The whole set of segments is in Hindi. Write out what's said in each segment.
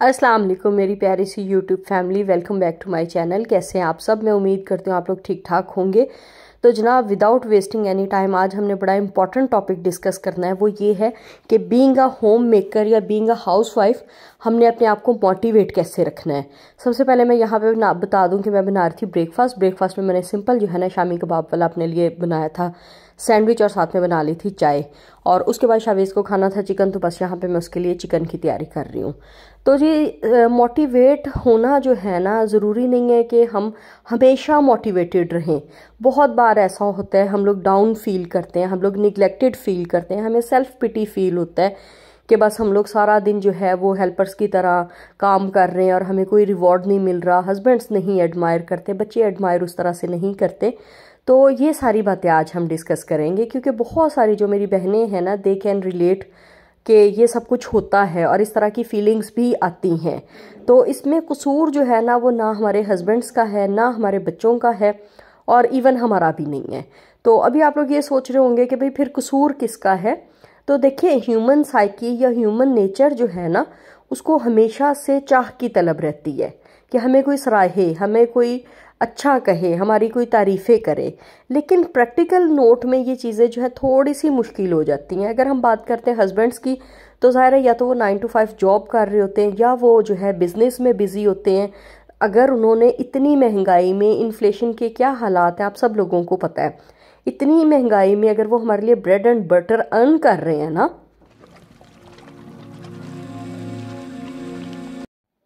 अस्सलाम वालेकुम मेरी प्यारी सी YouTube family, welcome back to my channel. कैसे हैं आप सब? मैं उम्मीद करती हूँ आप लोग ठीक ठाक होंगे। तो जनाब, विदाउट वेस्टिंग एनी टाइम आज हमने बड़ा इंपॉर्टेंट टॉपिक डिस्कस करना है। वो ये है कि बीइंग अ होम मेकर या बीइंग अ हाउस वाइफ हमने अपने आप को मोटिवेट कैसे रखना है। सबसे पहले मैं यहाँ पे बता दूँ कि मैं बना रही थी ब्रेकफास्ट में मैंने सिंपल जो है ना शामी कबाब वाला अपने लिए बनाया था सैंडविच, और साथ में बना ली थी चाय। और उसके बाद शावेज को खाना था चिकन, तो बस यहाँ पे मैं उसके लिए चिकन की तैयारी कर रही हूँ। तो जी मोटिवेट होना जो है ना, ज़रूरी नहीं है कि हम हमेशा मोटिवेटेड रहें। बहुत बार ऐसा होता है हम लोग डाउन फील करते हैं, हम लोग निगलेक्टेड फील करते हैं, हमें सेल्फ पिटी फील होता है कि बस हम लोग सारा दिन जो है वो हेल्पर्स की तरह काम कर रहे हैं और हमें कोई रिवॉर्ड नहीं मिल रहा। हस्बैंड्स नहीं एडमायर करते, बच्चे एडमायर उस तरह से नहीं करते। तो ये सारी बातें आज हम डिस्कस करेंगे, क्योंकि बहुत सारी जो मेरी बहनें हैं ना, दे कैन रिलेट कि ये सब कुछ होता है और इस तरह की फीलिंग्स भी आती हैं। तो इसमें कसूर जो है ना, वो ना हमारे हस्बैंड्स का है, ना हमारे बच्चों का है, और इवन हमारा भी नहीं है। तो अभी आप लोग ये सोच रहे होंगे कि भाई फिर कसूर किसका है। तो देखिए, ह्यूमन साइकी या ह्यूमन नेचर जो है ना, उसको हमेशा से चाह की तलब रहती है कि हमें कोई सराहे, हमें कोई अच्छा कहे, हमारी कोई तारीफ़ें करे। लेकिन प्रैक्टिकल नोट में ये चीज़ें जो है थोड़ी सी मुश्किल हो जाती हैं। अगर हम बात करते हैं हस्बैंड्स की, तो ज़ाहिर है या तो वो 9 to 5 जॉब कर रहे होते हैं या वो जो है बिज़नेस में बिज़ी होते हैं। अगर उन्होंने इतनी महंगाई में, इन्फ्लेशन के क्या हालात हैं आप सब लोगों को पता है, इतनी महंगाई में अगर वो हमारे लिए ब्रेड एंड बटर अर्न कर रहे हैं ना,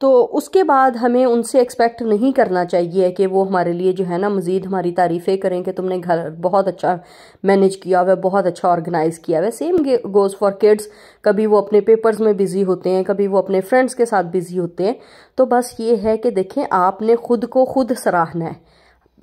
तो उसके बाद हमें उनसे एक्सपेक्ट नहीं करना चाहिए कि वो हमारे लिए जो है ना मज़ीद हमारी तारीफ़ें करें कि तुमने घर बहुत अच्छा मैनेज किया हुआ है, बहुत अच्छा ऑर्गेनाइज़ किया हुआ है। Same goes for kids. कभी वो अपने पेपर्स में बिज़ी होते हैं, कभी वो अपने फ्रेंड्स के साथ बिज़ी होते हैं। तो बस ये है कि देखें, आपने खुद को खुद सराहना है।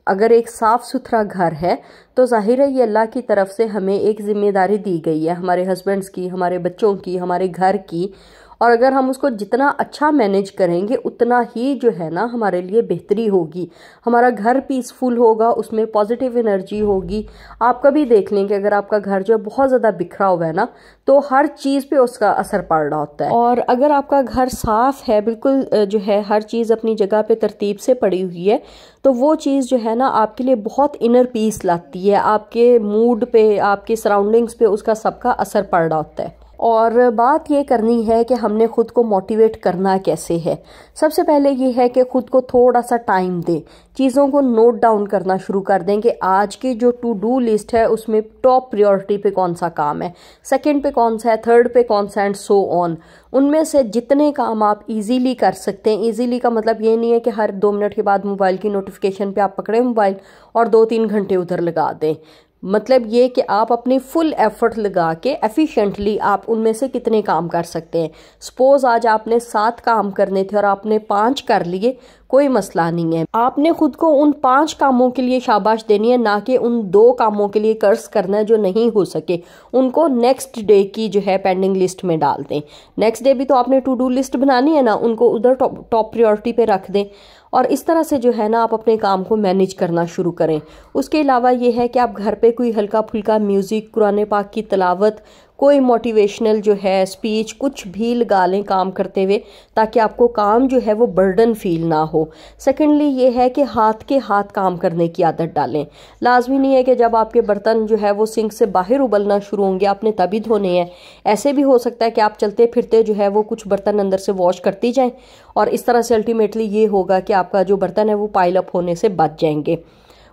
अगर एक साफ़ सुथरा घर है तो जाहिर है ये अल्लाह की तरफ से हमें एक जिम्मेदारी दी गई है, हमारे हस्बैंड्स की, हमारे बच्चों की, हमारे घर की। और अगर हम उसको जितना अच्छा मैनेज करेंगे उतना ही जो है ना हमारे लिए बेहतरी होगी, हमारा घर पीसफुल होगा, उसमें पॉजिटिव एनर्जी होगी। आप कभी देख लें कि अगर आपका घर जो बहुत ज़्यादा बिखरा हुआ है ना, तो हर चीज़ पे उसका असर पड़ रहा होता है। और अगर आपका घर साफ है, बिल्कुल जो है हर चीज़ अपनी जगह पे तरतीब से पड़ी हुई है, तो वो चीज़ जो है ना आपके लिए बहुत इनर पीस लाती है। आपके मूड पे, आपके सराउंडिंग्स पे उसका सबका असर पड़ रहा होता है। और बात ये करनी है कि हमने खुद को मोटिवेट करना कैसे है। सबसे पहले ये है कि खुद को थोड़ा सा टाइम दें, चीज़ों को नोट डाउन करना शुरू कर दें कि आज की जो टू डू लिस्ट है उसमें टॉप प्रायोरिटी पे कौन सा काम है, सेकंड पे कौन सा है, थर्ड पे कौन सा, एंड सो ऑन। उनमें से जितने काम आप इजीली कर सकते हैं, इजीली का मतलब ये नहीं है कि हर 2 मिनट के बाद मोबाइल की नोटिफिकेशन पे आप पकड़े मोबाइल और 2-3 घंटे उधर लगा दें। मतलब ये कि आप अपनी फुल एफर्ट लगा के एफिशिएंटली आप उनमें से कितने काम कर सकते हैं। सपोज आज आपने 7 काम करने थे और आपने 5 कर लिए, कोई मसला नहीं है। आपने खुद को उन 5 कामों के लिए शाबाश देनी है, ना कि उन 2 कामों के लिए कर्ज करना है जो नहीं हो सके। उनको नेक्स्ट डे की जो है पेंडिंग लिस्ट में डाल दें। नेक्स्ट डे भी तो आपने टू डू लिस्ट बनानी है ना, उनको उधर टॉप प्रायोरिटी पे रख दें। और इस तरह से जो है ना आप अपने काम को मैनेज करना शुरू करें। उसके अलावा ये है कि आप घर पे कोई हल्का फुल्का म्यूज़िक, कुरान पाक की तिलावत, कोई मोटिवेशनल जो है स्पीच, कुछ भी लगा लें काम करते हुए, ताकि आपको काम जो है वो बर्डन फील ना हो। सेकेंडली ये है कि हाथ के हाथ काम करने की आदत डालें। लाजमी नहीं है कि जब आपके बर्तन जो है वो सिंक से बाहर उबलना शुरू होंगे आपने तभी धोने हैं। ऐसे भी हो सकता है कि आप चलते फिरते जो है वो कुछ बर्तन अंदर से वॉश करती जाएं, और इस तरह से अल्टीमेटली ये होगा कि आपका जो बर्तन है वो पाइल अप होने से बच जाएंगे।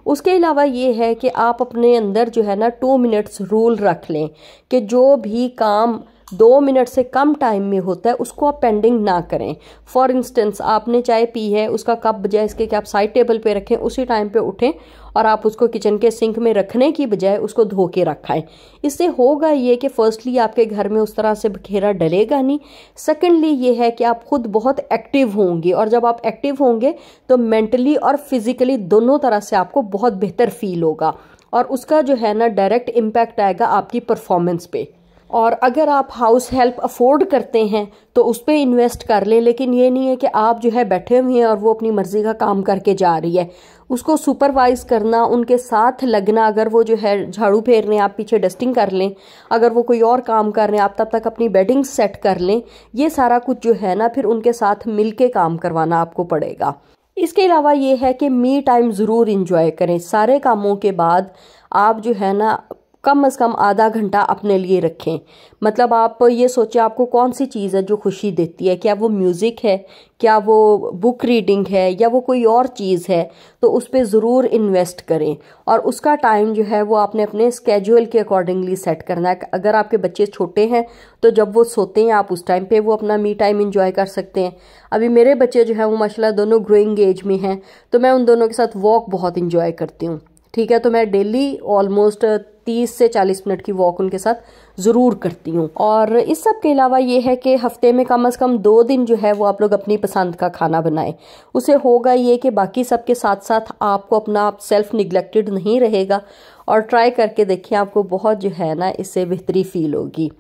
उसके अलावा ये है कि आप अपने अंदर जो है ना 2 मिनट्स रूल रख लें कि जो भी काम 2 मिनट से कम टाइम में होता है उसको आप पेंडिंग ना करें। फॉर इंस्टेंस, आपने चाय पी है, उसका कप बजाय इसके कि आप साइड टेबल पे रखें, उसी टाइम पे उठें और आप उसको किचन के सिंक में रखने की बजाय उसको धो के रखाएं। इससे होगा ये कि फर्स्टली आपके घर में उस तरह से बखेरा डलेगा नहीं। सेकेंडली ये है कि आप खुद बहुत एक्टिव होंगे, और जब आप एक्टिव होंगे तो मेंटली और फिजिकली दोनों तरह से आपको बहुत बेहतर फील होगा, और उसका जो है ना डायरेक्ट इम्पैक्ट आएगा आपकी परफॉर्मेंस पे। और अगर आप हाउस हेल्प अफोर्ड करते हैं तो उस पर इन्वेस्ट कर लें, लेकिन ये नहीं है कि आप जो है बैठे हुए हैं और वो अपनी मर्जी का काम करके जा रही है। उसको सुपरवाइज करना, उनके साथ लगना, अगर वो जो है झाड़ू फेर रहे हैं आप पीछे डस्टिंग कर लें, अगर वो कोई और काम कर रहे हैं आप तब तक अपनी बेडिंग सेट कर लें। ये सारा कुछ जो है ना फिर उनके साथ मिल के काम करवाना आपको पड़ेगा। इसके अलावा ये है कि मी टाइम ज़रूर इंजॉय करें। सारे कामों के बाद आप जो है ना कम से कम आधा घंटा अपने लिए रखें। मतलब आप ये सोचें आपको कौन सी चीज़ है जो खुशी देती है, क्या वो म्यूज़िक है, क्या वो बुक रीडिंग है, या वो कोई और चीज़ है, तो उस पर ज़रूर इन्वेस्ट करें। और उसका टाइम जो है वो आपने अपने स्केड्यूल के अकॉर्डिंगली सेट करना है। अगर आपके बच्चे छोटे हैं तो जब वो सोते हैं आप उस टाइम पे वो अपना मी टाइम इंजॉय कर सकते हैं। अभी मेरे बच्चे जो हैं वो माशाल्लाह दोनों ग्रोइंग एज में हैं, तो मैं उन दोनों के साथ वॉक बहुत इंजॉय करती हूँ। ठीक है, तो मैं डेली ऑलमोस्ट 30 से 40 मिनट की वॉक उनके साथ ज़रूर करती हूँ। और इस सब के अलावा ये है कि हफ्ते में कम से कम 2 दिन जो है वो आप लोग अपनी पसंद का खाना बनाएं। उसे होगा ये कि बाकी सब के साथ साथ आपको अपना सेल्फ निगलेक्टेड नहीं रहेगा। और ट्राई करके देखिए, आपको बहुत जो है ना इससे बेहतरी फील होगी।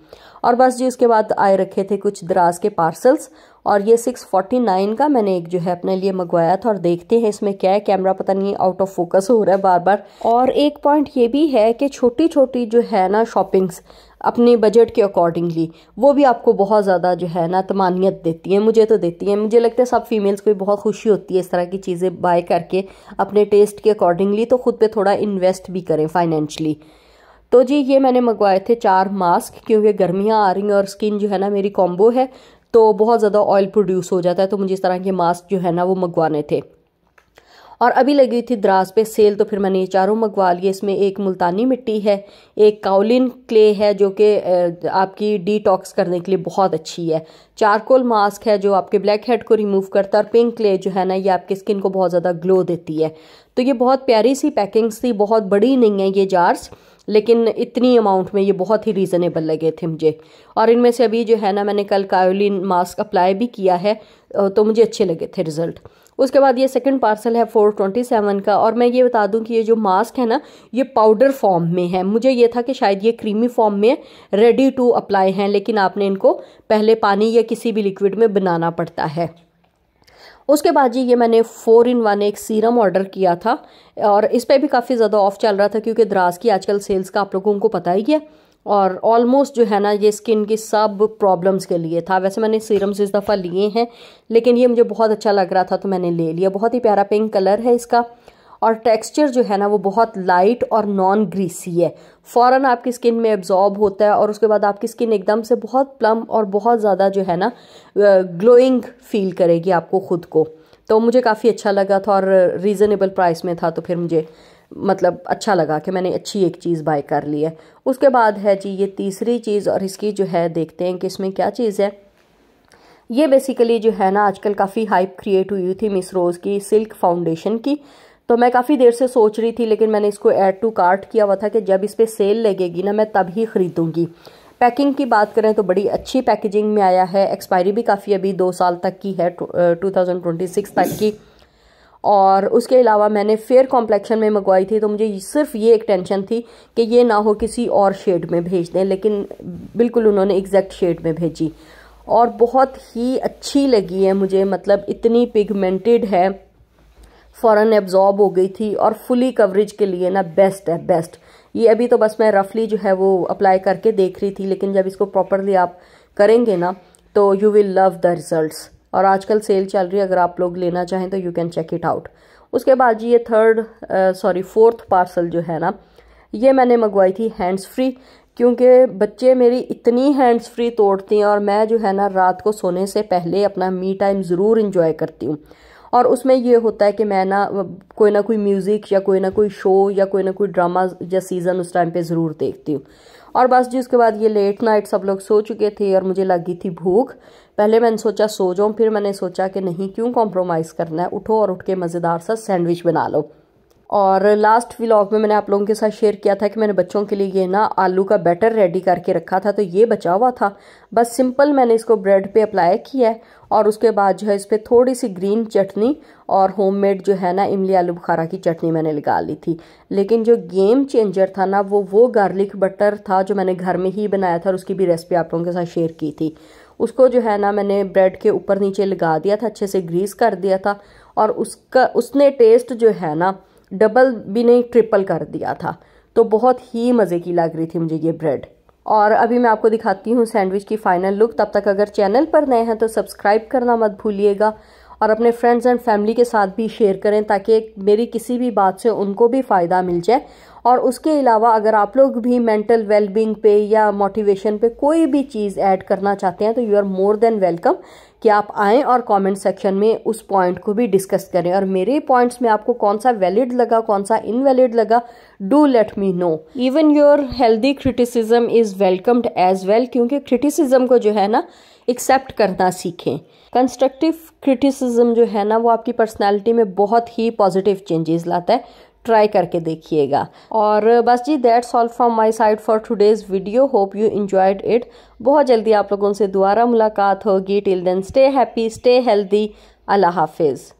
और बस जी उसके बाद आए रखे थे कुछ दराज के पार्सल्स, और ये 649 का मैंने एक जो है अपने लिए मंगवाया था। और देखते हैं इसमें क्या है, कैमरा पता नहीं आउट ऑफ फोकस हो रहा है बार बार। और एक पॉइंट ये भी है कि छोटी छोटी जो है ना शॉपिंग्स अपने बजट के अकॉर्डिंगली वो भी आपको बहुत ज़्यादा जो है ना तमानियत देती हैं। मुझे तो देती हैं, मुझे लगता है सब फीमेल्स को भी बहुत खुशी होती है इस तरह की चीज़ें बाय करके अपने टेस्ट के अकॉर्डिंगली, तो खुद पे थोड़ा इन्वेस्ट भी करें फाइनेंशली। तो जी ये मैंने मंगवाए थे 4 मास्क, क्योंकि गर्मियाँ आ रही हैं और स्किन जो है ना मेरी कॉम्बो है तो बहुत ज़्यादा ऑयल प्रोड्यूस हो जाता है, तो मुझे इस तरह के मास्क जो है ना वो मंगवाने थे। और अभी लगी थी द्रास पे सेल, तो फिर मैंने ये चारों मंगवा लिए। इसमें एक मुल्तानी मिट्टी है, एक काउलिन क्ले है जो कि आपकी डिटॉक्स करने के लिए बहुत अच्छी है, चारकोल मास्क है जो आपके ब्लैक हेड को रिमूव करता है, और पिंक क्ले जो है ना ये आपकी स्किन को बहुत ज़्यादा ग्लो देती है। तो ये बहुत प्यारी सी पैकिंग्स थी, बहुत बड़ी नहीं है ये जार्स, लेकिन इतनी अमाउंट में ये बहुत ही रीज़नेबल लगे थे मुझे। और इनमें से अभी जो है ना मैंने कल कायोलिन मास्क अप्लाई भी किया है, तो मुझे अच्छे लगे थे रिज़ल्ट। उसके बाद ये सेकंड पार्सल है 427 का। और मैं ये बता दूं कि ये जो मास्क है ना ये पाउडर फॉर्म में है। मुझे ये था कि शायद ये क्रीमी फॉर्म में रेडी टू अप्लाई हैं, लेकिन आपने इनको पहले पानी या किसी भी लिक्विड में बनाना पड़ता है। उसके बाद जी ये मैंने 4-in-1 एक सीरम ऑर्डर किया था, और इस पर भी काफ़ी ज़्यादा ऑफ चल रहा था क्योंकि द्रास की आजकल सेल्स का आप लोगों को पता ही है। और ऑलमोस्ट जो है ना ये स्किन की सब प्रॉब्लम्स के लिए था। वैसे मैंने सीरम्स इस दफ़ा लिए हैं, लेकिन ये मुझे बहुत अच्छा लग रहा था तो मैंने ले लिया। बहुत ही प्यारा पिंक कलर है इसका, और टेक्सचर जो है ना वो बहुत लाइट और नॉन ग्रीसी है। फ़ौरन आपकी स्किन में एब्जॉर्ब होता है, और उसके बाद आपकी स्किन एकदम से बहुत प्लम और बहुत ज़्यादा जो है ना ग्लोइंग फील करेगी आपको खुद को। तो मुझे काफ़ी अच्छा लगा था, और रीज़नेबल प्राइस में था, तो फिर मुझे मतलब अच्छा लगा कि मैंने अच्छी एक चीज़ बाय कर ली है। उसके बाद है जी ये तीसरी चीज़, और इसकी जो है देखते हैं कि इसमें क्या चीज़ है। ये बेसिकली जो है ना आजकल काफ़ी हाइप क्रिएट हुई थी मिस रोज़ की सिल्क फाउंडेशन की। तो मैं काफ़ी देर से सोच रही थी, लेकिन मैंने इसको ऐड टू कार्ट किया हुआ था कि जब इस पर सेल लगेगी ना मैं तब ही ख़रीदूँगी। पैकिंग की बात करें तो बड़ी अच्छी पैकेजिंग में आया है। एक्सपायरी भी काफ़ी अभी 2 साल तक की है, 2026 तक की। और उसके अलावा मैंने फेयर कॉम्प्लेक्शन में मंगवाई थी, तो मुझे सिर्फ ये एक टेंशन थी कि ये ना हो किसी और शेड में भेज दें, लेकिन बिल्कुल उन्होंने एग्जैक्ट शेड में भेजी, और बहुत ही अच्छी लगी है मुझे। मतलब इतनी पिगमेंटेड है, फ़ौरन एब्जॉर्ब हो गई थी, और फुली कवरेज के लिए ना बेस्ट है, बेस्ट। ये अभी तो बस मैं रफली जो है वो अप्लाई करके देख रही थी, लेकिन जब इसको प्रॉपरली आप करेंगे ना तो you will love the results. और आजकल सेल चल रही है, अगर आप लोग लेना चाहें तो you can check it out. उसके बाद जी ये फोर्थ पार्सल जो है ना ये मैंने मंगवाई थी हैंड्स फ्री, क्योंकि बच्चे मेरी इतनी हैंड्स फ्री तोड़ती हैं, और मैं जो है ना रात को सोने से पहले अपना मी टाइम ज़रूर इंजॉय करती हूँ। और उसमें ये होता है कि मैं ना कोई म्यूज़िक या कोई ना कोई शो या कोई ना कोई ड्रामा या सीज़न उस टाइम पे ज़रूर देखती हूँ। और बस जी उसके बाद ये लेट नाइट सब लोग सो चुके थे और मुझे लगी थी भूख। पहले मैंने सोचा सो जाऊँ, फिर मैंने सोचा कि नहीं, क्यों कॉम्प्रोमाइज़ करना है, उठो और उठ के मज़ेदार सा सैंडविच बना लो। और लास्ट व्लॉग में मैंने आप लोगों के साथ शेयर किया था कि मैंने बच्चों के लिए ये ना आलू का बैटर रेडी करके रखा था, तो ये बचा हुआ था। बस सिंपल मैंने इसको ब्रेड पे अप्लाई किया है और उसके बाद जो है इस पर थोड़ी सी ग्रीन चटनी और होममेड जो है ना इमली आलू बुखारा की चटनी मैंने लगा ली थी। लेकिन जो गेम चेंजर था ना वो गार्लिक बटर था जो मैंने घर में ही बनाया था और उसकी भी रेसिपी आप लोगों के साथ शेयर की थी। उसको जो है ना मैंने ब्रेड के ऊपर नीचे लगा दिया था, अच्छे से ग्रीस कर दिया था और उसने टेस्ट जो है ना डबल भी नहीं ट्रिपल कर दिया था। तो बहुत ही मज़े की लग रही थी मुझे ये ब्रेड। और अभी मैं आपको दिखाती हूँ सैंडविच की फाइनल लुक। तब तक अगर चैनल पर नए हैं तो सब्सक्राइब करना मत भूलिएगा और अपने फ्रेंड्स एंड फैमिली के साथ भी शेयर करें ताकि मेरी किसी भी बात से उनको भी फ़ायदा मिल जाए। और उसके अलावा अगर आप लोग भी मेंटल वेलबींग पे या मोटिवेशन पे कोई भी चीज़ ऐड करना चाहते हैं तो you are more than welcome कि आप आएँ और कमेंट सेक्शन में उस पॉइंट को भी डिस्कस करें। और मेरे पॉइंट्स में आपको कौन सा वैलिड लगा कौन सा इनवैलिड लगा, do let me know. Even your healthy criticism is welcomed as well, क्योंकि क्रिटिसिज्म को जो है ना एक्सेप्ट करना सीखें। कंस्ट्रक्टिव क्रिटिसिज्म जो है ना वो आपकी पर्सनैलिटी में बहुत ही पॉजिटिव चेंजेस लाता है, ट्राई करके देखिएगा। और बस जी that's all from my side for today's video. Hope you enjoyed it. बहुत जल्दी आप लोगों से दोबारा मुलाकात होगी। Till then stay happy, stay healthy. अल्लाह हाफिज़।